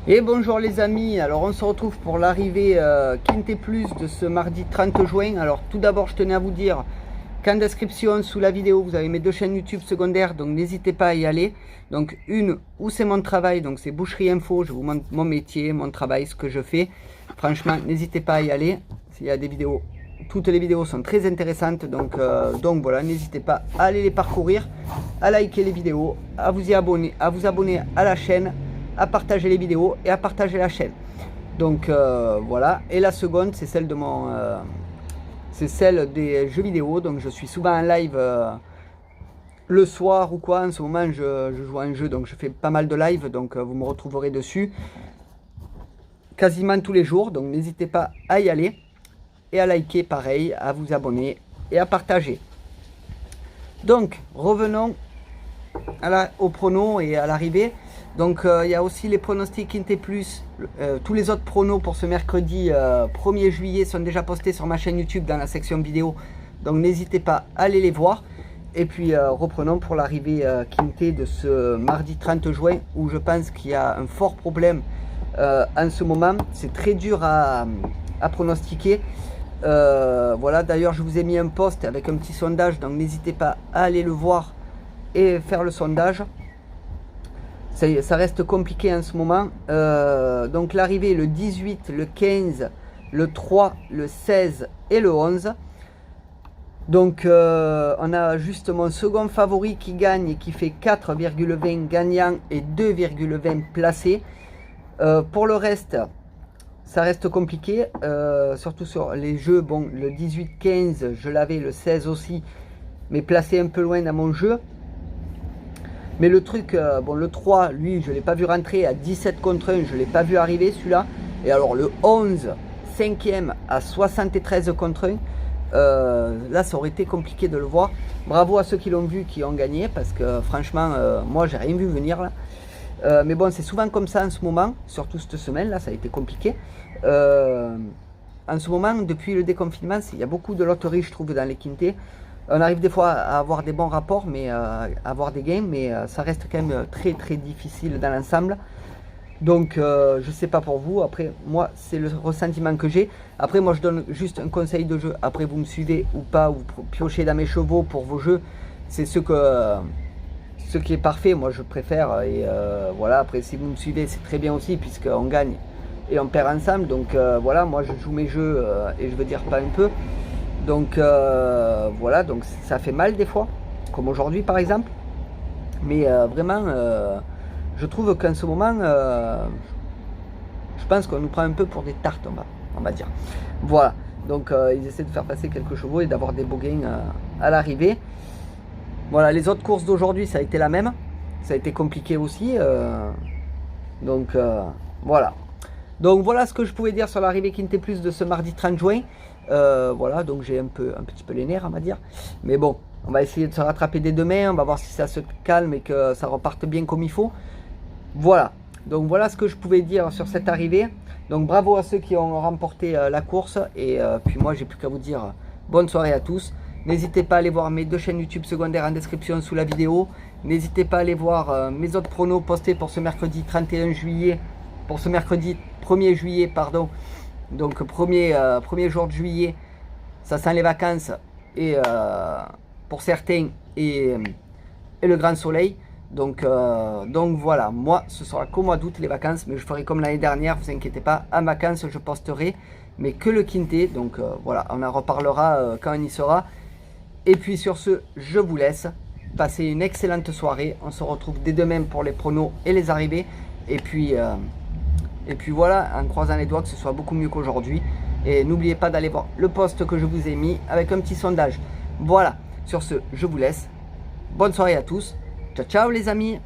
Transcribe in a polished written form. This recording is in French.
Et bonjour les amis, alors on se retrouve pour l'arrivée Quinté Plus de ce mardi 30 juin. Alors tout d'abord je tenais à vous dire qu'en description sous la vidéo vous avez mes deux chaînes YouTube secondaires, donc n'hésitez pas à y aller. Donc une où c'est mon travail, donc c'est Boucherie Info, je vous montre mon métier, mon travail, ce que je fais. Franchement n'hésitez pas à y aller, il y a des vidéos, toutes les vidéos sont très intéressantes, donc voilà, n'hésitez pas à aller les parcourir, à liker les vidéos, à vous y abonner, à vous abonner à la chaîne, à partager les vidéos et à partager la chaîne. Donc voilà. Et la seconde, c'est celle de mon c'est celle des jeux vidéo. Donc je suis souvent en live le soir ou quoi. En ce moment je joue à un jeu, donc je fais pas mal de live, donc vous me retrouverez dessus quasiment tous les jours. Donc n'hésitez pas à y aller et à liker, pareil, à vous abonner et à partager. Donc revenons au prono et à l'arrivée. Donc il y a aussi les pronostics Quinté Plus, tous les autres pronos pour ce mercredi 1er juillet sont déjà postés sur ma chaîne YouTube dans la section vidéo, donc n'hésitez pas à aller les voir. Et puis reprenons pour l'arrivée Quinté de ce mardi 30 juin, où je pense qu'il y a un fort problème en ce moment. C'est très dur à pronostiquer. Voilà, d'ailleurs je vous ai mis un post avec un petit sondage, donc n'hésitez pas à aller le voir et faire le sondage. Ça reste compliqué en ce moment. Donc l'arrivée le 18, le 15, le 3, le 16 et le 11. Donc on a juste mon second favori qui gagne et qui fait 4,20 gagnants et 2,20 placés. Pour le reste, ça reste compliqué, surtout sur les jeux. Bon, le 18-15, je l'avais, le 16 aussi, mais placé un peu loin dans mon jeu. Mais le truc, bon, le 3, lui, je ne l'ai pas vu rentrer à 17 contre 1, je ne l'ai pas vu arriver celui-là. Et alors le 11, 5e à 73 contre 1, là ça aurait été compliqué de le voir. Bravo à ceux qui l'ont vu, qui ont gagné, parce que franchement, moi j'ai rien vu venir là. Mais bon, c'est souvent comme ça en ce moment, surtout cette semaine là, ça a été compliqué. En ce moment, depuis le déconfinement, il y a beaucoup de loteries, je trouve, dans les quintés. On arrive des fois à avoir des bons rapports, mais à avoir des gains, mais ça reste quand même très très difficile dans l'ensemble. Donc je sais pas pour vous, après moi c'est le ressentiment que j'ai. Après moi je donne juste un conseil de jeu, après vous me suivez ou pas, ou piochez dans mes chevaux pour vos jeux, c'est ce qui est parfait, moi je préfère. Et voilà, après si vous me suivez c'est très bien aussi, puisqu'on gagne et on perd ensemble. Donc voilà, moi je joue mes jeux et je veux dire pas un peu. Donc voilà, donc ça fait mal des fois, comme aujourd'hui par exemple. Mais vraiment, je trouve qu'en ce moment, je pense qu'on nous prend un peu pour des tartes, on va dire. Voilà, donc ils essaient de faire passer quelques chevaux et d'avoir des beaux gains à l'arrivée. Voilà, les autres courses d'aujourd'hui, ça a été la même. Ça a été compliqué aussi. Donc voilà. Donc voilà ce que je pouvais dire sur l'arrivée Quinté Plus de ce mardi 30 juin. Voilà, donc j'ai un petit peu les nerfs, on va dire. Mais bon, on va essayer de se rattraper dès demain. On va voir si ça se calme et que ça reparte bien comme il faut. Voilà, donc voilà ce que je pouvais dire sur cette arrivée. Donc bravo à ceux qui ont remporté la course. Et puis moi, j'ai plus qu'à vous dire bonne soirée à tous. N'hésitez pas à aller voir mes deux chaînes YouTube secondaires en description sous la vidéo. N'hésitez pas à aller voir mes autres pronos postés pour ce mercredi 31 juillet. Pour ce mercredi 1er juillet, pardon. Donc premier jour de juillet, ça sent les vacances et pour certains et le grand soleil. Donc voilà, moi ce sera qu'au mois d'août les vacances, mais je ferai comme l'année dernière, vous inquiétez pas, en vacances je posterai, mais que le quinté. Donc voilà, on en reparlera quand on y sera. Et puis sur ce, je vous laisse, passez une excellente soirée, on se retrouve dès demain pour les pronos et les arrivées. Et puis voilà, en croisant les doigts que ce soit beaucoup mieux qu'aujourd'hui. Et n'oubliez pas d'aller voir le post que je vous ai mis avec un petit sondage. Voilà, sur ce, je vous laisse. Bonne soirée à tous. Ciao, ciao les amis.